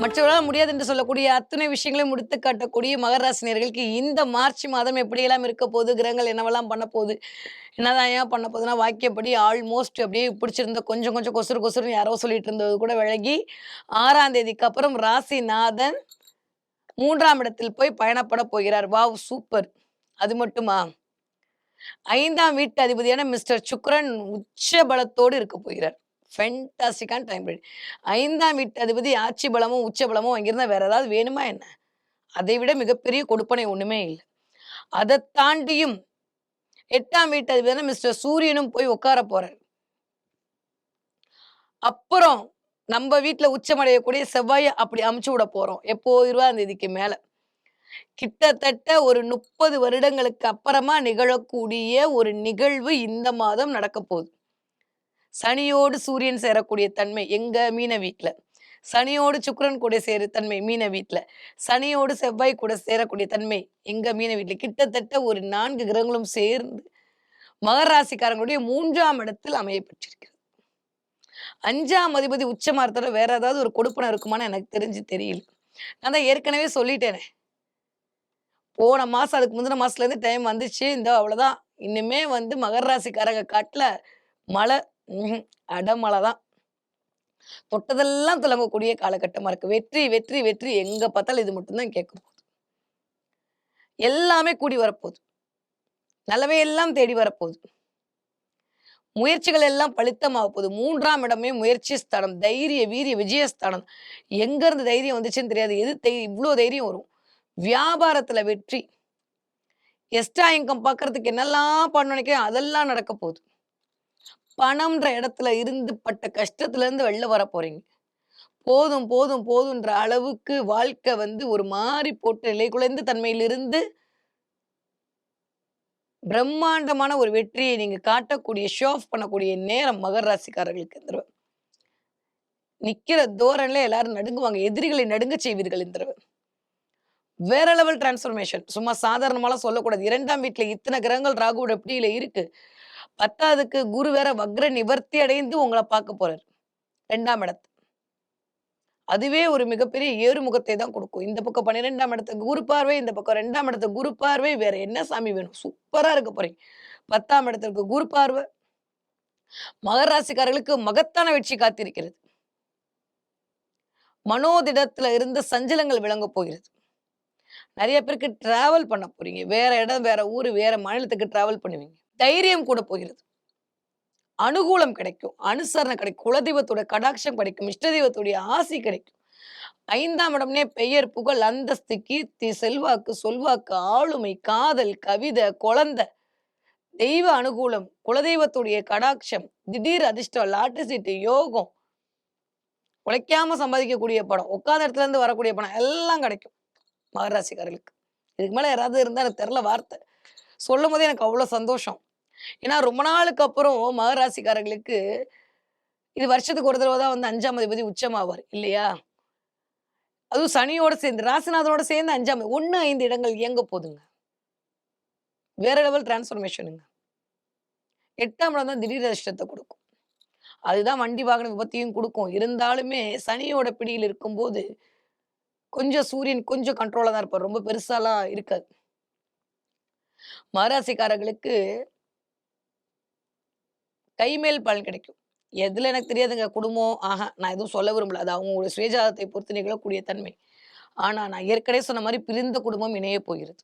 மற்றவர்களால் முடியாது என்று சொல்லக்கூடிய அத்தனை விஷயங்களையும் முடித்து காட்டக்கூடிய மகர ராசினியர்களுக்கு இந்த மார்ச் மாதம் எப்படியெல்லாம் இருக்க போகுது, கிரகங்கள் என்னவெல்லாம் பண்ண போகுது, என்னதான் ஏன் பண்ண போகுதுன்னா, வாக்கியப்படி ஆல்மோஸ்ட் அப்படியே பிடிச்சிருந்த கொஞ்சம் கொஞ்சம் கொசுறு கொசுறுன்னு யாரோ சொல்லிட்டு இருந்தது கூட விலகி 6ஆம் தேதிக்கு அப்புறம் ராசிநாதன் 3ஆம் இடத்தில் போய் பயணப்பட போகிறார். வாவ்! சூப்பர். அது மட்டுமா? 5ஆம் வீட்டு அதிபதியான மிஸ்டர் சுக்கிரன் உச்ச பலத்தோடு இருக்க போகிறார். ஃபென்டாஸ்டிக்கான டைம் பீரியட். 5ஆம் வீட்டு அதிபதி ஆட்சி பலமும், உச்ச பலமும் வாங்கியிருந்தா வேற ஏதாவது வேணுமா என்ன? அதை விட மிகப்பெரிய கொடுப்பனை ஒண்ணுமே இல்ல. அத தாண்டியும் 8ஆம் வீட்டு அதிபதியான மிஸ்டர் சூரியனும் போய் உட்கார போறார். அப்புறம் நம்ம வீட்ல உச்சமடையக்கூடிய செவ்வாய அப்படி அமுச்சு விட போறோம். எப்போ 20ஆம் தேதிக்கு மேல. கிட்டத்தட்ட ஒரு 30 வருடங்களுக்கு அப்புறமா நிகழக்கூடிய ஒரு நிகழ்வு இந்த மாதம் நடக்க போகுது. சனியோடு சூரியன் சேரக்கூடிய தன்மை எங்க மீன வீட்ல. சனியோடு சுக்கிரன் கூட சேரு தன்மை மீன வீட்ல. சனியோடு செவ்வாய் கூட சேரக்கூடிய தன்மை எங்க மீன வீட்ல. கிட்டத்தட்ட ஒரு 4 கிரகங்களும் சேர்ந்து மகர ராசிக்காரங்களுடைய 3ஆம் இடத்தில் அமைய பெற்றிருக்கிறது. 5ஆம் அதிபதி உச்சமா இருக்கிறத வேற ஏதாவது ஒரு கொடுப்பனை இருக்குமான்னு எனக்கு தெரிஞ்சு தெரியல. நான் தான் ஏற்கனவே சொல்லிட்டேனே. போன மாசம் அதுக்கு முந்தின மாசத்துலேருந்து டைம் வந்துச்சு. இந்த அவ்வளோதான். இனிமே வந்து மகர ராசிக்காரங்க காட்டுல மழை அடமழை தான். தொட்டதெல்லாம் துலங்கக்கூடிய காலகட்டமா இருக்கு. வெற்றி, வெற்றி, வெற்றி எங்க பார்த்தாலும் இது மட்டும் தான் கேட்க போகுது. எல்லாமே கூடி வரப்போகுது. நல்லவை எல்லாம் தேடி வரப்போகுது. முயற்சிகள் எல்லாம் பலித்தமாக போகுது. 3ஆம் இடமே முயற்சி ஸ்தானம். தைரிய, வீரிய, விஜயஸ்தானம். எங்க இருந்து தைரியம் வந்துச்சுன்னு தெரியாது. எது இவ்ளோ தைரியம் வரும். வியாபாரத்துல வெற்றி. எக்ஸ்ட்ரா இன்கம் பார்க்கறதுக்கு என்னெல்லாம் பண்ண நினைக்கிறேன் அதெல்லாம் நடக்க போகுது. பணம்ன்ற இடத்துல இருந்து பட்ட கஷ்டத்துல இருந்து வெளில வர போறீங்க. போதும், போதும், போதுன்ற அளவுக்கு வாழ்க்கை வந்து ஒரு மாறி போட்டு நிலைகுலைந்த தன்மையிலிருந்து பிரம்மாண்டமான ஒரு வெற்றியை நீங்க காட்டக்கூடிய, ஷோ ஆஃப் பண்ணக்கூடிய நேரம் மகர ராசிக்காரர்களுக்கு இந்த தடவ. நிக்கிற தோரணையில எல்லாரும் நடுங்குவாங்க. எதிரிகளை நடுங்க செய்வீர்கள் இந்த தடவ. வேற லெவல் டிரான்ஸ்ஃபர்மேஷன். சும்மா சாதாரணமாலாம் சொல்லக்கூடாது. 2ஆம் வீட்ல இத்தன கிரகங்கள் ராகுவோட பிடியில இருக்கு. 10வதுக்கு குரு வேற வக்ர நிவர்த்தி அடைந்து உங்கள பார்க்க போறாரு. 2ஆம் இடத்த. அதுவே ஒரு மிகப்பெரிய ஏறுமுகத்தை தான் குடுக்கும். இந்த பக்கம் 12ஆம் இடத்துக்கு குரு பார்வை, இந்த பக்கம் 2ஆம் இடத்துக்கு குரு பார்வை. வேற என்ன சாமி வேணும்? சூப்பரா இருக்க போறீங்க. 10ஆம் இடத்திற்கு குரு பார்வை. மகர ராசிக்காரர்களுக்கு மகத்தான வெற்றி காத்திருக்கிறது. மனோதிடத்துல இருந்த சஞ்சலங்கள் விளங்கப் போகிறது. நெறைய பேருக்கு டிராவல் பண்ண போறீங்க. வேற இடம், வேற ஊரு, வேற மாநிலத்துக்கு டிராவல் பண்ணுவீங்க. தைரியம் கூட போகிறது. அனுகூலம் கிடைக்கும். அனுசரணை கிடைக்கும். குலதெய்வத்தோட கடாட்சம் கிடைக்கும். இஷ்ட தெய்வத்துடைய ஆசி கிடைக்கும். 5ஆம் இடம்னே பெயர், புகழ், அந்தஸ்து, கீர்த்தி, செல்வாக்கு, சொல்வாக்கு, ஆளுமை, காதல், கவிதை, குழந்தை, தெய்வ அனுகூலம், குலதெய்வத்துடைய கடாட்சம், திடீர் அதிர்ஷ்டம், லாட்டரி சீட்டு, யோகம், உழைக்காம சம்பாதிக்கக்கூடிய பணம், உட்கார்ந்த இடத்துல இருந்து வரக்கூடிய பணம் எல்லாம் கிடைக்கும் மகர ராசிக்காரர்களுக்கு. இதுக்கு மேல யாராவது இருந்தா எனக்கு தெரியல வார்த்தை. சொல்லும்போதே எனக்கு அவ்வளோ சந்தோஷம். ஏன்னா ரொம்ப நாளுக்கு அப்புறம் மகர ராசிக்காரர்களுக்கு இது வருஷத்துக்கு ஒரு தடவ தான் வந்து 5ஆம் அதிபதி உச்சமாவார் இல்லையா? அதுவும் சனியோட சேர்ந்து, ராசிநாதனோட சேர்ந்து 5ஆம் 1, 5 இடங்கள் இயங்க போதுங்க. வேற லெவல் டிரான்ஸ்ஃபர்மேஷனுங்க. 8ஆம் இடம் தான் திடீர் அதிர்ஷ்டத்த குடுக்கும். அதுதான் வண்டி வாகன விபத்தையும் குடுக்கும். இருந்தாலுமே சனியோட பிடியில் இருக்கும்போது, கொஞ்சம் சூரியன் கொஞ்சம் கண்ட்ரோலா தான் இருப்பார். ரொம்ப பெருசாலாம் இருக்காது. மகராசிக்காரர்களுக்கு கைமேல் பலன் கிடைக்கும். எதுல எனக்கு தெரியாதுங்க. குடும்பம் நான் எதுவும் சொல்ல விரும்பல. அது அவங்களுடைய சுயஜாதத்தை பொறுத்து நிகழக்கூடிய தன்மை. ஆனா நான் ஏற்கனவே சொன்ன மாரி பிரிந்த குடும்பம் இணையப் போகிறது.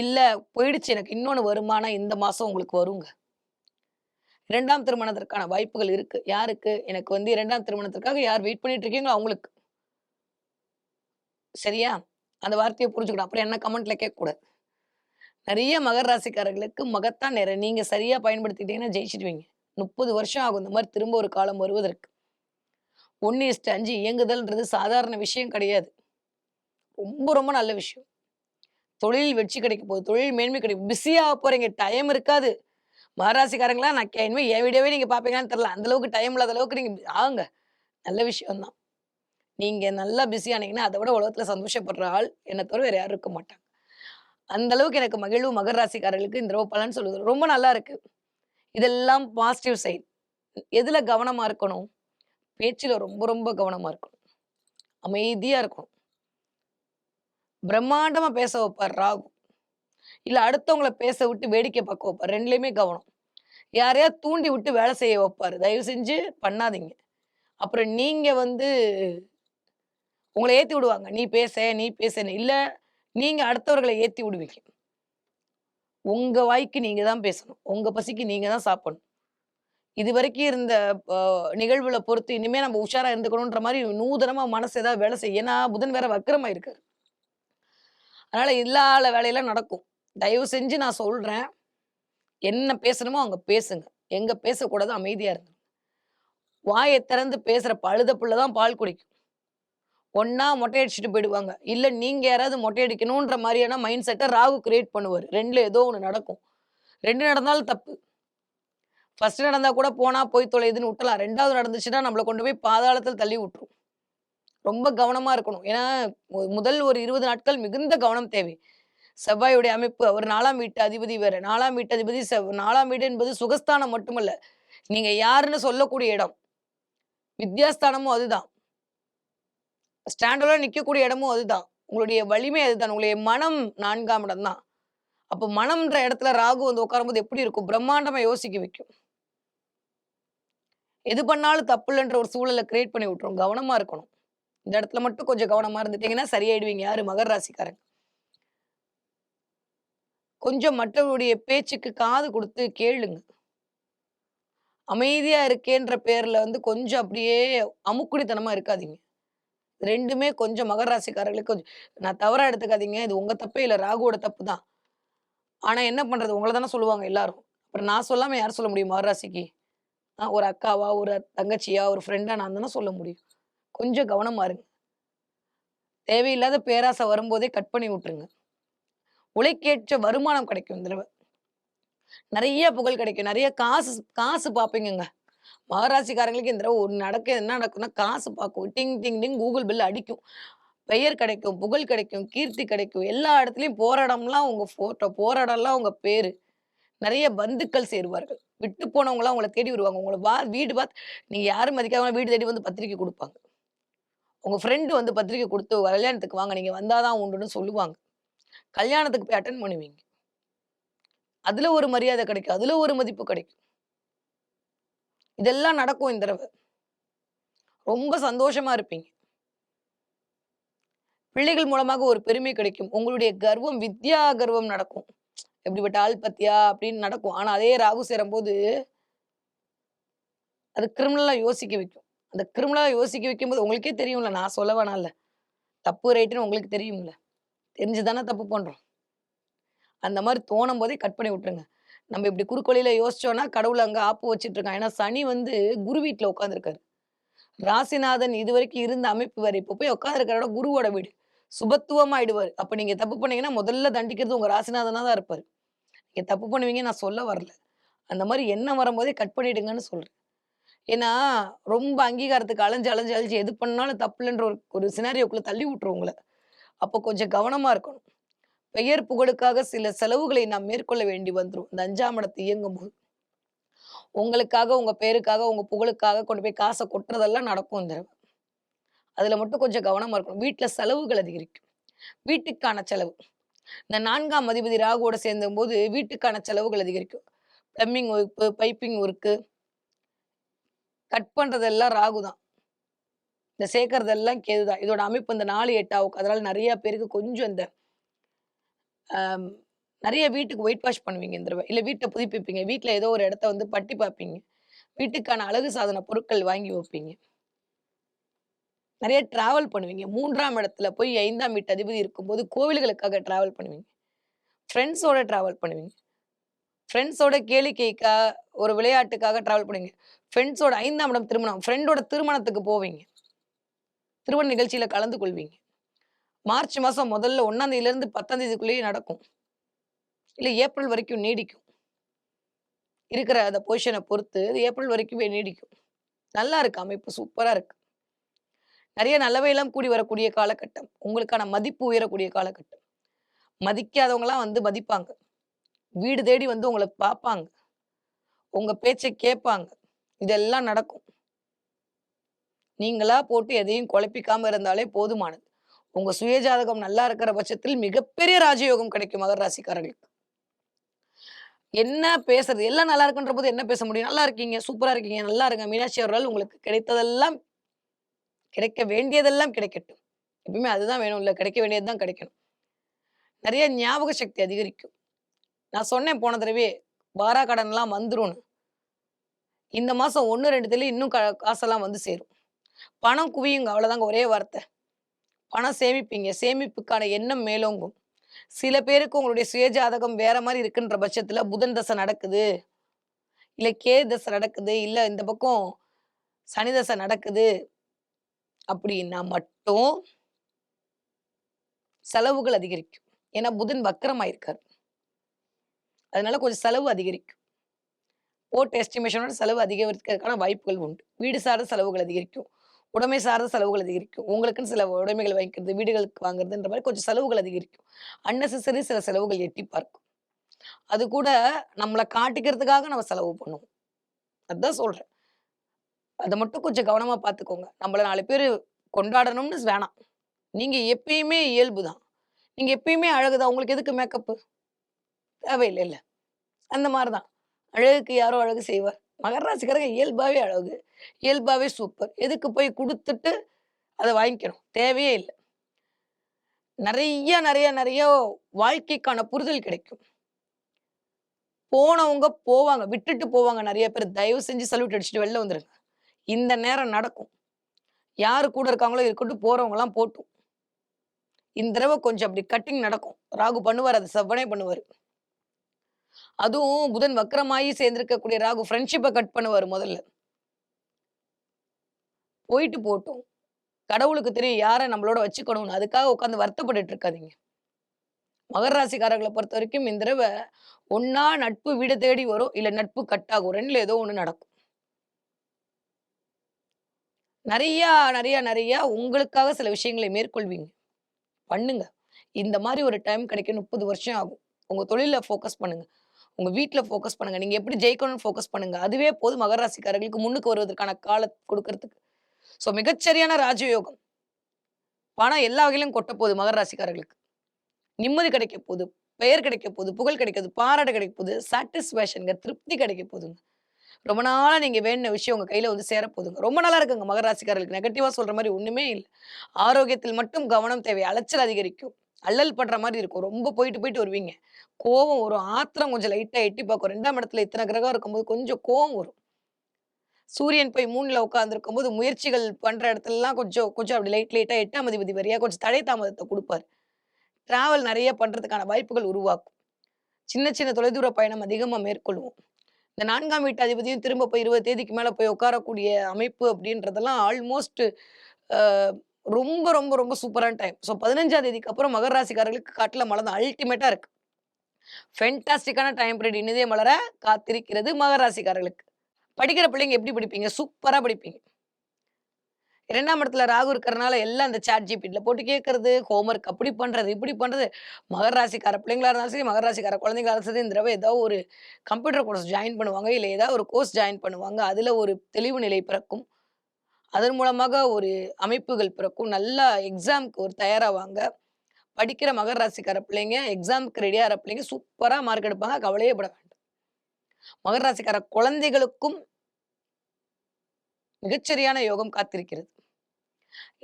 இல்ல போயிடுச்சு எனக்கு இன்னொன்னு வருமானா இந்த மாசம் உங்களுக்கு வருங்க. 2ஆம் திருமணத்திற்கான வாய்ப்புகள் இருக்கு. யாருக்கு? எனக்கு வந்து 2ஆம் திருமணத்திற்காக யார் வெயிட் பண்ணிட்டு இருக்கீங்களோ அவங்களுக்கு. சரியா? அந்த வார்த்தைய புரிஞ்சுக்கணும். அப்புறம் என்ன கமெண்ட்ல கேட்கக்கூடாது. நெறைய மகர ராசிக்காரர்களுக்கு மகத்தான் நேரம். நீங்க சரியா பயன்படுத்திட்டீங்கன்னா ஜெயிச்சுடுவீங்க. 30 வருஷம் ஆகும் இந்த மாரி திரும்ப ஒரு காலம் வருவதற்கு. 1:5 இயங்குதல்ன்றது சாதாரண விஷயம் கிடையாது. ரொம்ப ரொம்ப நல்ல விஷயம். தொழில் வெற்றி கிடைக்க போகுது. தொழில் மேன்மை கிடைக்கும். பிஸியா போறீங்க. டைம் இருக்காது. மகராசிக்காரங்கலாம் நான் இனிமே என் வீடியோவே நீங்க பார்ப்பீங்களான்னு தெரியல. அந்த அளவுக்கு டைம் இல்லாத அளவுக்கு நீங்க ஆகுங்க. நல்ல விஷயம் தான். நீங்க நல்லா பிஸி ஆனீங்கன்னா, அத விட உலகத்துல சந்தோஷப்படுற ஆள் என்ன தவிர வேற யாரும் இருக்க மாட்டாங்க. அந்த அளவுக்கு எனக்கு மகிழ்வு மகர ராசிக்காரர்களுக்கு இந்த தடவ பலன் சொல்லுது. ரொம்ப நல்லா இருக்கு. இதெல்லாம் பாசிட்டிவ் சைட். எதுல கவனமா இருக்கணும்? பேச்சுல ரொம்ப ரொம்ப கவனமா இருக்கணும். அமைதியா இருக்கணும். பிரம்மாண்டமா பேச வைப்பார் ராகு. இல்ல அடுத்தவங்கள பேச விட்டு வேடிக்கை பார்க்க வைப்பார். 2லயுமே கவனம். யாரையாவது தூண்டி விட்டு வேலை செய்ய வைப்பாரு. தயவு செஞ்சு பண்ணாதீங்க. அப்புறம் நீங்க வந்து உங்கள ஏத்தி விடுவாங்க. நீ பேச, நீ பேசன்னு. இல்ல நீங்க அடுத்தவர்கள ஏத்தி விடுவீங்க. உங்க வாய்க்கு நீங்க தான் பேசணும். உங்க பசிக்கு நீங்க தான் சாப்பிடணும். இதுவரைக்கும் இருந்த அ நிகழ்வுல பொறுத்து இனிமே நம்ம உஷாரா இருந்துக்கணுன்ற மாரி நூதனமா மனசு ஏதாவது வேலை செய்யும். ஏன்னா புதன் வேற வக்ரமா இருக்காரு. அதனால இல்லாத வேலையெல்லாம் நடக்கும். தயவு செஞ்சு நான் சொல்றேன். என்ன பேசணுமோ அங்க பேசுங்க. எங்க பேசக்கூடாதோ அமைதியா இருங்க. வாய திறந்து பேசுற பழுத புள்ள தான் பால் குடிக்கும். ஒண்ணா மொட்டை அடிச்சுட்டு போயிடுவாங்க. இல்ல நீங்க யாராவது மொட்டை அடிக்கணுன்ற மாரியான மைண்ட் செட்ட ராகு கிரியேட் பண்ணுவாரு. 2ல ஏதோ ஒண்ணு நடக்கும். 2 நடந்தாலும் தப்பு. ஃபர்ஸ்ட் நடந்தா கூட போனா போய் தொலையுதுன்னு விட்டலாம். 2வது நடந்துச்சுன்னா நம்மள கொண்டு போய் பாதாளத்துல தள்ளி விட்டுரும். ரொம்ப கவனமா இருக்கணும். ஏன்னா முதல் ஒரு 20 நாட்கள் மிகுந்த கவனம் தேவை. செவ்வாயுடைய அமைப்பு அவர் 4ஆம் வீட்டு அதிபதி வேற. 4ஆம் வீட்டு அதிபதி 4ஆம் வீடு என்பது சுகஸ்தானம் மட்டுமல்ல. நீங்க யாருன்னு சொல்லக்கூடிய இடம். வித்யாஸ்தானமும் அதுதான். ஸ்டாண்ட் அலோனா நிக்கக்கூடிய இடமும் அதுதான். உங்களுடைய வலிமை அதுதான். உங்களுடைய மனம் 4ஆம் இடம் தான். அப்ப மனம்ன்ற இடத்துல ராகு வந்து உட்காரும்போது எப்படி இருக்கும்? பிரம்மாண்டமா யோசிக்க வைக்கும். எது பண்ணாலும் தப்பு இல்லன்ற ஒரு சூழல கிரியேட் பண்ணி விட்டுரும். கவனமா இருக்கணும். இந்த இடத்துல மட்டும் கொஞ்சம் கவனமா இருந்துட்டீங்கன்னா சரியாயிடுவீங்க. யாரு? மகர ராசிக்காரங்க. கொஞ்சம் மற்றவருடைய பேச்சுக்கு காது குடுத்து கேளுங்க. அமைதியா இருக்கேன்ற பேர்ல வந்து கொஞ்சம் அப்படியே அமுக்குடித்தனமா இருக்காதீங்க. 2மே கொஞ்சம் மகர ராசிக்காரர்களுக்கு கொஞ்சம் நான் தவறா எடுத்துக்காதீங்க. இது உங்க தப்பே இல்ல. ராகுவோட தப்பு தான். ஆனா என்ன பண்றது? உங்கள தானே சொல்லுவாங்க எல்லாரும். அப்புறம் நான் சொல்லாம யார் சொல்ல முடியும் மகர ராசிக்கு? ஒரு அக்காவா, ஒரு தங்கச்சியா, ஒரு ஃப்ரெண்டா நான் தானே சொல்ல முடியும். கொஞ்சம் கவனமா இருங்க. தேவையில்லாத பேராசை வரும்போதே கட் பண்ணி விட்டுருங்க. உழைக்கேற்ற வருமானம் கிடைக்கும் இந்த தடவ. நெறைய புகழ் கிடைக்கும். நெறைய காசு காசு பார்ப்பீங்கங்க. மகராசிக்காரங்களுக்கு இந்த தடவ ஒண்ணு என்ன நடக்கும்னா, காசு பார்க்கும். டிங் டிங் டிங் கூகுள் பெல் அடிக்கும். பெயர் கிடைக்கும், புகழ் கிடைக்கும், கீர்த்தி கிடைக்கும். எல்லா இடத்துலயும் போற இடம்லாம் உங்க ஃபோட்டோ, போற இடம்லாம் உங்க பேரு. நெறைய பந்துக்கள் சேருவார்கள். விட்டு போனவங்கலாம் உங்கள தேடி வருவாங்க. உங்கள வீடு பார்த்து நீங்க யாரும் மதிக்காதவங்க வீடு தேடி வந்து பத்திரிக்கை குடுப்பாங்க. உங்க ஃப்ரெண்ட் வந்து பத்திரிக்கை குடுத்து கல்யாணத்துக்கு வாங்க. நீங்க வந்தா தான் உண்டுன்னு சொல்லுவாங்க. கல்யாணத்துக்கு போய் அட்டெண்ட் பண்ணுவீங்க. அதுல ஒரு மரியாதை கிடைக்கும். அதுல ஒரு மதிப்பு கிடைக்கும். இதெல்லாம் நடக்கும் இந்த தடவ. ரொம்ப சந்தோஷமா இருப்பீங்க. பிள்ளைகள் மூலமாக ஒரு பெருமை கிடைக்கும். உங்களுடைய கர்வம் வித்யா கர்வம் நடக்கும். "எப்படிப்பட்ட ஆள் பாத்தியா?" அப்படின்னு நடக்கும். ஆனா அதே ராகு சேரும்போது, அது கிரிமினலா யோசிக்க வைக்கும். அந்த கிரிமினலா யோசிக்க வைக்கும்போது உங்களுக்கே தெரியும்ல. நான் சொல்ல வேணாம்ல. தப்பு, ரைட்டுன்னு உங்களுக்கு தெரியும்ல. தெரிஞ்சு தானே தப்பு பண்றோம். அந்த மாரி தோணும்போதே கட் பண்ணி விட்டுருங்க. நம்ம இப்படி குறுக்கு வழியில யோசிச்சோம்னா, கடவுள் அங்க ஆப்பு வச்சுட்டு இருக்கான். ஏன்னா சனி வந்து குரு வீட்ல உட்கார்ந்திருக்காரு. ராசிநாதன் இதுவரைக்கும் இருந்த அமைப்பு வேற. இப்ப போய் உட்கார்ந்திருக்கிற இடம் குருவோட வீடு. சுபத்துவமா ஆயிடுவாரு. அப்ப நீங்க தப்பு பண்ணீங்கன்னா, முதல்ல தண்டிக்கிறது உங்க ராசிநாதனா தான் இருப்பாரு. நீங்க தப்பு பண்ணுவீங்க நான் சொல்ல வரல. அந்த மாரி எண்ணம் வரும்போதே கட் பண்ணிடுங்கன்னு சொல்றேன். ஏன்னா, ரொம்ப அங்கீகாரத்துக்கு அலைஞ்சு, அலைஞ்சு, அலைஞ்சு எது பண்ணாலும் தப்பு இல்லன்ற ஒரு ஒரு சினாரியோக்குள்ள தள்ளி விட்டுரும் உங்கள. அப்போ கொஞ்சம் கவனமா இருக்கணும். பெயர் புகழுக்காக சில செலவுகளை நாம் மேற்கொள்ள வேண்டி வந்துரும். இந்த 5ஆம் இடத்து இயங்கும்போது. உங்களுக்காக, உங்க பேருக்காக, உங்க புகழுக்காக கொண்டு போய் காச கொட்டுறதெல்லாம் நடக்கும் இந்த தடவ. அதுல மட்டும் கொஞ்சம் கவனமா இருக்கணும். வீட்ல செலவுகள் அதிகரிக்கும். வீட்டுக்கான செலவு. இந்த 4ஆம் அதிபதி ராகுவோட சேர்ந்தம்போது வீட்டுக்கான செலவுகள் அதிகரிக்கும். Plumbing work, piping work, cut பண்றதெல்லாம் ராகு தான். இந்த சேர்க்கிறதெல்லாம் கேது தான். இதோட அமைப்பு இந்த 4, 8 ஆகும். அதனால நெறைய பேருக்கு கொஞ்சம் இந்த அம் நெறைய வீட்டுக்கு ஒயிட் வாஷ் பண்ணுவீங்க இந்த தடவ. இல்ல வீட்ட புதுப்பிப்பீங்க. வீட்ல ஏதோ ஒரு இடத்த வந்து பட்டி பார்ப்பீங்க. வீட்டுக்கான அழகு சாதன பொருட்கள் வாங்கி வைப்பீங்க. நெறைய டிராவல் பண்ணுவீங்க. 3ஆம் இடத்துல போய் 5ஆம் வீட்டு அதிபதி இருக்கும்போது கோவில்களுக்காக டிராவல் பண்ணுவீங்க. ஃப்ரெண்ட்ஸோட டிராவல் பண்ணுவீங்க. ஃப்ரெண்ட்ஸோட கேளிக்கைக்கா ஒரு விளையாட்டுக்காக டிராவல் பண்ணுவீங்க. ஃப்ரெண்ட்ஸோட 5ஆம் இடம் திருமணம். ஃப்ரெண்டோட திருமணத்துக்கு போவீங்க. திருமண நிகழ்ச்சியில கலந்து கொள்வீங்க. மார்ச் மாசம் முதல்ல 1ஆம் தேதியிலிருந்து 10ஆம் தேதிக்குள்ளேயே நடக்கும். இல்ல ஏப்ரல் வரைக்கும் நீடிக்கும். இருக்கிற அந்த பொசிஷன பொறுத்து ஏப்ரல் வரைக்குமே நீடிக்கும். நல்லா இருக்கு அமைப்பு. சூப்பரா இருக்கு. நெறைய நல்லவையெல்லாம் கூடி வரக்கூடிய காலகட்டம். உங்களுக்கான மதிப்பு உயரக்கூடிய காலகட்டம். மதிக்காதவங்கலாம் வந்து மதிப்பாங்க. வீடு தேடி வந்து உங்கள பாப்பாங்க. உங்க பேச்ச கேட்பாங்க. இதெல்லாம் நடக்கும். நீங்களா போட்டு எதையும் குழப்பிக்காம இருந்தாலே போதுமானது. உங்க சுயஜாதகம் நல்லா இருக்கிற பட்சத்தில் மிகப்பெரிய ராஜயோகம் கிடைக்கும் மகர ராசிக்காரர்களுக்கு. என்ன பேசுறது? எல்லாம் நல்லா இருக்குன்ற போது என்ன பேச முடியும்? நல்லா இருக்கீங்க, சூப்பரா இருக்கீங்க, நல்லா இருங்க. மீனாட்சி அவர்களால் உங்களுக்கு கிடைத்ததெல்லாம் கிடைக்க வேண்டியதெல்லாம் கிடைக்கட்டும். எப்பவுமே அதுதான் வேணும்ல. கிடைக்க வேண்டியது தான் கிடைக்கணும். நெறைய ஞாபக சக்தி அதிகரிக்கும். நான் சொன்னேன் போன தடவையே, வாரா கடன்லாம் வந்துரும்னு. இந்த மாசம் 1, 2 இன்னும் காசெல்லாம் வந்து சேரும். பணம் குவியுங்க அவ்வளோதாங்க ஒரே வார்த்தை. பணம் சேமிப்பீங்க. சேமிப்புக்கான எண்ணம் மேலோங்கும். சில பேருக்கு உங்களுடைய சுயஜாதகம் வேற மாரி இருக்குன்ற பட்சத்துல புதன் தசை நடக்குது, இல்ல கேது தசை நடக்குது, இல்ல இந்த பக்கம் சனி தசை நடக்குது அப்படின்னா மட்டும் செலவுகள் அதிகரிக்கும். ஏன்னா புதன் வக்ரமாயிருக்காரு. அதனால கொஞ்சம் செலவு அதிகரிக்கும். போட்ட எஸ்டிமேஷனோட செலவு அதிகரிக்கிறதுக்கான வாய்ப்புகள் உண்டு. வீடு சார்ந்த செலவுகள் அதிகரிக்கும். உடைமை சார்ந்த செலவுகள் அதிகரிக்கும். உங்களுக்குன்னு சில உடைமைகள் வாங்கிக்கிறது, வீடுகளுக்கு வாங்குறதுன்ற மாரி கொஞ்சம் செலவுகள் அதிகரிக்கும். அன்னெசசரி சில செலவுகள் எட்டி பார்க்கும். அது கூட நம்மள காட்டிக்கிறதுக்காக நம்ம செலவு பண்ணுவோம். அதான் சொல்றேன். அத மட்டும் கொஞ்சம் கவனமா பார்த்துக்கோங்க. நம்மள 4 பேரு கொண்டாடணும்னு வேணாம். நீங்க எப்பயுமே இயல்பு தான். நீங்க எப்பயுமே அழகு தான். உங்களுக்கு எதுக்கு மேக்கப்பு? தேவையில்லைல்ல. அந்த மாரி தான். அழகுக்கு யாரோ அழகு செய்வார். மகர ராசிக்காரங்க இயல்பாவே அழகு. இயல்பாவே சூப்பர். எதுக்கு போய் குடுத்துட்டு அத வாங்கிக்கணும். தேவையே இல்ல. நெறைய வாழ்க்கைக்கான புரிதல் கிடைக்கும். போனவங்க போவாங்க. விட்டுட்டு போவாங்க நெறைய பேர். தயவு செஞ்சு சல்யூட் அடிச்சுட்டு வெளில வந்துருங்க. இந்த நேரம் நடக்கும். யாரு கூட இருக்காங்களோ இருக்கட்டும், போறவங்கலாம் போட்டும். இந்த தடவ கொஞ்சம் அப்படி கட்டிங் நடக்கும். ராகு பண்ணுவாரு. அது செவ்வனே பண்ணுவாரு. அதுவும் புதன் வக்ரமாயி சேர்ந்திருக்கக்கூடிய ராகு ஃப்ரெண்ட்ஷிப்ப கட் பண்ணுவாரு முதல்ல. போயிட்டு போட்டும். கடவுளுக்கு தெரியும் யார நம்மளோட வச்சுக்கணும்னு. அதுக்காக உட்கார்ந்து வருத்தப்பட்டுட்டு இருக்காதீங்க. மகர ராசிக்காரர்கள பொறுத்தவரைக்கும் இந்த தடவ ஒண்ணா நட்பு வீட தேடி வரும். இல்ல நட்பு கட் ஆகும். 2ல ஏதோ ஒண்ணு நடக்கும். நெறையா உங்களுக்காக சில விஷயங்களை மேற்கொள்வீங்க. பண்ணுங்க. இந்த மாரி ஒரு டைம் கிடைக்க 30 வருஷம் ஆகும். உங்க தொழில்ல ஃபோக்கஸ் பண்ணுங்க. உங்க வீட்ல ஃபோக்கஸ் பண்ணுங்க. நீங்க எப்படி ஜெயிக்கணும்னு ஃபோக்கஸ் பண்ணுங்க. அதுவே போதும் மகர ராசிக்காரர்களுக்கு முன்னுக்கு வருவதற்கான குடுக்கறதுக்கு. மிகச்சரியான ராஜயோகம். பணம் எல்லா வகையிலும் கொட்டப் போகுது மகர ராசிக்காரர்களுக்கு. நிம்மதி கிடைக்க போகுது. பெயர் கிடைக்க போகுது. புகழ் கிடைக்குது. பாராட்டு கிடைக்க போகுது. சாட்டிஸ்ஃபேக்ஷன்ங்க திருப்தி கிடைக்க போகுதுங்க. ரொம்ப நாளா நீங்க வேண்டுன விஷயம் உங்க கையில வந்து சேரப்போதுங்க. ரொம்ப நல்லா இருக்குங்க மகர ராசிக்காரர்களுக்கு. நெகட்டிவா சொல்ற மாரி ஒண்ணுமே இல்ல. ஆரோக்கியத்தில் மட்டும் கவனம் தேவை. அலைச்சல் அதிகரிக்கும். அல்லல் படுற மாரி இருக்கும். ரொம்ப போயிட்டு வருவீங்க. கோவம் வரும். ஆத்திரம் கொஞ்சம் லைட்டா எட்டி பார்க்கும். 2ஆம் இடத்துல இத்தன கிரகம் இருக்கும்போது கொஞ்சம் கோவம் வரும். சூரியன் போய் 3ல உட்கார்ந்திருக்கும்போது முயற்சிகள் பண்ற இடத்துலலாம் கொஞ்சம் கொஞ்சம் அப்படி லைட்டா 8ஆம் அதிபதி வரியா கொஞ்சம் தடை தாமதத்த குடுப்பாரு. டிராவல் நெறைய பண்றதுக்கான வாய்ப்புகள் உருவாக்கும். சின்ன தொலைதூர பயணம் அதிகமா மேற்கொள்வோம். இந்த 4ஆம் வீட்டு அதிபதியும் திரும்ப போய் 20 தேதிக்கு மேல போய் உட்காரக்கூடிய அமைப்பு அப்படின்றதெல்லாம் ஆல்மோஸ்ட் அ ரொம்ப சூப்பரான டைம். 15ஆம் தேதிக்கு அப்புறம் மகர ராசிக்காரர்களுக்கு காட்டுல மழை தான் அல்டிமேட்டா இருக்கு. ஃபென்டாஸ்டிக்கான டைம் பீரியட் இனிதே மலர காத்திருக்கிறது மகர ராசிக்காரர்களுக்கு. படிக்கிற பிள்ளைங்க எப்படி படிப்பீங்க? சூப்பரா படிப்பீங்க. 2ஆம் இடத்துல ராகு இருக்கிறனால எல்லாம் இந்த சாட் ஜிபிடில போட்டு கேட்கறது, ஹோம்வொர்க் அப்படி பண்றது, இப்படி பண்றது. மகர ராசிக்கார பிள்ளைங்களா இருந்தாலும் சரி, மகர ராசிக்கார குழந்தைங்களா இருந்தாலும் சரி, இந்த தடவ ஏதோ ஒரு கம்ப்யூட்டர் கோர்ஸ் ஜாயின் பண்ணுவாங்க. இல்ல ஏதாவது ஒரு கோர்ஸ் ஜாயின் பண்ணுவாங்க. அதுல ஒரு தெளிவு நிலை பிறக்கும். அதன் மூலமாக ஒரு அமைப்புகள் பிறக்கும். நல்லா எக்ஸாம்க்கு ஒரு தயாராவாங்க. படிக்கிற மகர ராசிக்கார பிள்ளைங்க, எக்ஸாம்க்கு ரெடியா ஆகுற பிள்ளைங்க சூப்பரா மார்க் எடுப்பாங்க. கவலையே பட வேண்டாம். மகர ராசிக்கார குழந்தைகளுக்கும் மிகச்சரியான யோகம் காத்திருக்கிறது.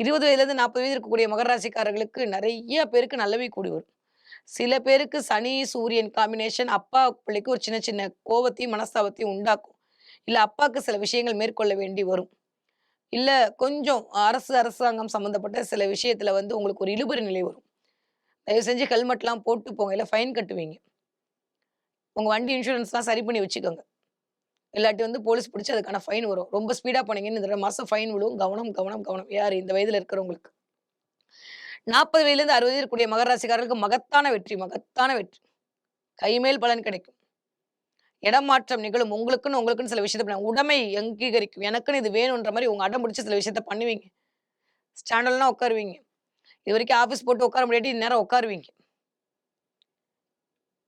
20 வயதிலிருந்து 40 வயது இருக்கக்கூடிய மகர ராசிக்காரர்களுக்கு நெறைய பேருக்கு நல்லவை கூடி வரும். சில பேருக்கு சனி, சூரியன் காம்பினேஷன் அப்பா பிள்ளைக்கு ஒரு சின்ன கோவத்தையும், மனஸ்தாபத்தையும் உண்டாக்கும். இல்ல அப்பாக்கு சில விஷயங்கள் மேற்கொள்ள வேண்டி வரும். இல்ல கொஞ்சம் அரசாங்கம் சம்மந்தப்பட்ட சில விஷயத்துல வந்து உங்களுக்கு ஒரு இழுபறி நிலை வரும். தயவு செஞ்சு ஹெல்மெட்லாம் போட்டு போங்க. இல்ல ஃபைன் கட்டுவீங்க. உங்க வண்டி இன்சூரன்ஸ்லாம் சரி பண்ணி வச்சுக்கோங்க. இல்லாட்டி வந்து போலீஸ் பிடிச்சு அதுக்கான ஃபைன் வரும். ரொம்ப ஸ்பீடா போனீங்கன்னு இந்த மாசம் ஃபைன் விழும். கவனம். யாரு இந்த வயதுல இருக்கிறவங்களுக்கு. 40 வயதிலிருந்து 60 வயது இருக்கக்கூடிய மகர ராசிக்காரர்களுக்கு மகத்தான வெற்றி. கைமேல் பலன் கிடைக்கும். இடமாற்றம் நிகழும். உங்களுக்குன்னு சில விஷயத்த உடைமை அங்கீகரிக்கும். எனக்குன்னு இது வேணுன்ற மாரி உங்க அடம் பிடிச்சு சில விஷயத்த பண்ணுவீங்க. ஸ்டாண்டர்ட்லாம் உட்காருவீங்க. இதுவரைக்கும் ஆஃபீஸ் போட்டு உட்கார முடியாட்டி இந்நேரம் உட்காருவீங்க.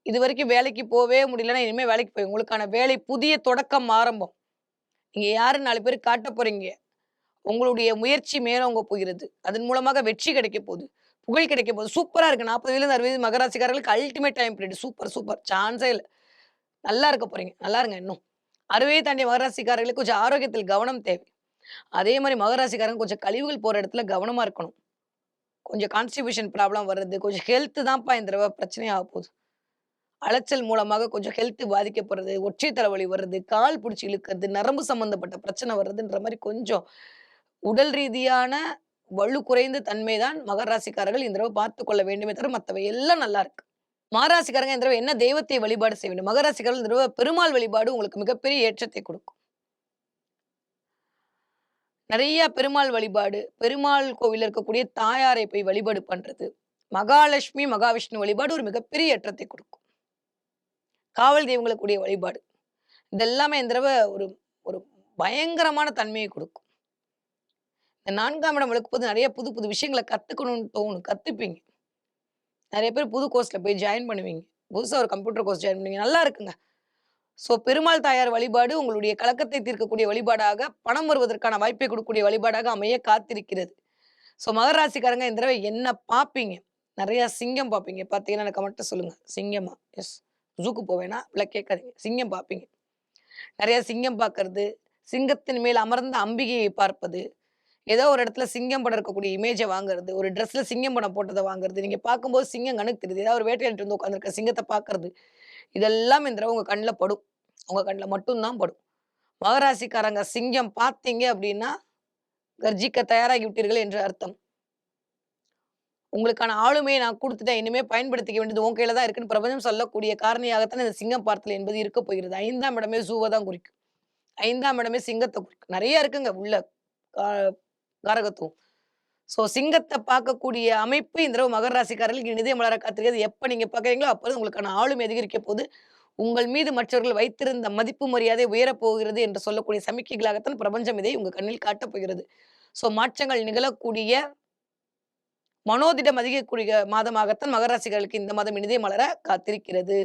இதுவரைக்கும் வேலைக்கு போவே முடியலன்னா, இனிமே வேலைக்கு உங்களுக்கான வேலை புதிய தொடக்கம் ஆரம்பம். நீங்க யாருன்னு 4 பேருக்கு காட்டப் போறீங்க. உங்களுடைய முயற்சி மேலோங்க போகிறது. அதன் மூலமாக வெற்றி கிடைக்க போகுது. புகழ் கிடைக்க போகுது. சூப்பரா இருக்கு. 40 வயதிலிருந்து 60 வயது மகராசிக்காரர்களுக்கு ultimate time period. Super, super. சான்ஸே இல்ல. நல்லா இருக்க போறீங்க. நல்லா இருங்க இன்னும். 60 தாண்டிய மகராசிக்காரர்களுக்கு கொஞ்சம் ஆரோக்கியத்தில் கவனம் தேவை. அதே மாரி மகராசிக்காரங்க கொஞ்சம் கழிவுகள் போற இடத்துல கவனமா இருக்கணும். கொஞ்சம் கான்ஸ்டிபியூஷன் ப்ராப்ளம் வருது. கொஞ்சம் ஹெல்த் தான்ப்பா இந்த தடவ பிரச்சனையாக போகுது. அலைச்சல் மூலமாக கொஞ்சம் ஹெல்த் பாதிக்கப்படுறது, ஒற்றை தலைவலி வருது, கால் புடிச்சு இழுக்கிறது, நரம்பு சம்பந்தப்பட்ட பிரச்சனை வருதுன்ற மாரி கொஞ்சம் உடல் ரீதியான வலு குறைந்த தன்மை தான் மகர ராசிக்காரர்கள் இந்த தடவ பார்த்துக் கொள்ள வேண்டுமே தவிர மத்தவை எல்லாம் நல்லா இருக்கு. மகராசிக்காரங்க இந்த தடவ என்ன தெய்வத்தை வழிபாடு செய்ய வேண்டும்? மகராசிக்காரர்கள் இந்த தடவ பெருமாள் வழிபாடு உங்களுக்கு மிகப்பெரிய ஏற்றத்தை கொடுக்கும். நெறைய பெருமாள் வழிபாடு, பெருமாள் கோவில்ல இருக்கக்கூடிய தாயாரை போய் வழிபாடு பண்றது, மகாலட்சுமி, மகாவிஷ்ணு வழிபாடு ஒரு மிகப்பெரிய ஏற்றத்தை குடுக்கும். காவல் தெய்வங்களுக்குரிய வழிபாடு. இதெல்லாமே இந்த தடவ ஒரு ஒரு பயங்கரமான தன்மையை குடுக்கும். இந்த 4ஆம் இடம் விளக்கும்போது நெறைய புது புது விஷயங்கள கத்துக்கணும்னு தோணும். கத்துப்பீங்க. நெறைய பேர் புது கோர்ஸ்ல போய் ஜாயின் பண்ணுவீங்க. புதுசா ஒரு கம்ப்யூட்டர் கோர்ஸ் ஜாயின் பண்ணுவீங்க. நல்லா இருக்குங்க. ஸோ பெருமாள் தாயார் வழிபாடு உங்களுடைய கலக்கத்தை தீர்க்கக்கூடிய வழிபாடாக, பணம் வருவதற்கான வாய்ப்பை குடுக்கக்கூடிய வழிபாடாக அமைய காத்திருக்கிறது. ஸோ மகர ராசிக்காரங்க இந்த தடவை என்ன பார்ப்பீங்க? நெறைய சிங்கம் பார்ப்பீங்க. பார்த்தீங்கன்னா எனக்கு கமெண்ட்ல சொல்லுங்க. சிங்கமா? எஸ். ஜூக்கு போவேனா? அப்படிலாம் கேட்காதீங்க. சிங்கம் பார்ப்பீங்க. நெறைய சிங்கம் பார்க்கறது, சிங்கத்தின் மேல் அமர்ந்த அம்பிகையை பார்ப்பது, ஏதோ ஒரு இடத்துல சிங்கம் படம் இருக்கக்கூடிய இமேஜ வாங்குறது, ஒரு ட்ரெஸ்ல சிங்கம் படம் போட்டத வாங்குறது, நீங்க பார்க்கும்போது சிங்கம் கண்ணுக்கு தெரியுது. ஏதாவது ஒரு வேட்டையாடிட்டு வந்து உட்கார்ந்திருக்க சிங்கத்த பார்க்கறது, இதெல்லாம் இந்த தடவ உங்க கண்ல படும். உங்க கண்ல மட்டும் தான் படும். மகராசிக்காரங்க சிங்கம் பார்த்தீங்க அப்படின்னா, கர்ஜிக்க தயாராகி விட்டீர்கள் என்று அர்த்தம். உங்களுக்கான ஆளுமையை நான் குடுத்துட்டேன். இனிமே பயன்படுத்திக்க வேண்டியது உன் கையில தான் இருக்குன்னு பிரபஞ்சம் சொல்லக்கூடிய காரணியாகத்தான் இந்த சிங்கம் பார்த்தல் என்பது இருக்க போகிறது. 5ஆம் இடமே ஜூவ தான் குறிக்கும். 5ஆம் இடமே சிங்கத்த குறிக்கும். நெறைய இருக்குங்க உள்ள கா காரகத்துவம். ஸோ சிங்கத்த பார்க்கக்கூடிய அமைப்பு இந்த தடவ மகர ராசிக்காரர்களுக்கு இனிதே மலர காத்திருக்கிறது. எப்ப நீங்க பார்க்குறீங்களோ, அப்போது உங்களுக்கான ஆளுமை அதிகரிக்க போது. உங்கள் மீது மற்றவர்கள் வைத்திருந்த மதிப்பு, மரியாதை உயரப் போகிறது என்று சொல்லக்கூடிய சமிக்கைகளாகத்தான் பிரபஞ்சம் இதை உங்க கண்ணில் காட்டப் போகிறது. ஸோ மாற்றங்கள் நிகழக்கூடிய மனோதிடம் அதிகக்கூடிய மாதமாகத்தான் மகர ராசிக்காரர்களுக்கு இந்த மாதம் இனிதே மலர காத்திருக்கிறது.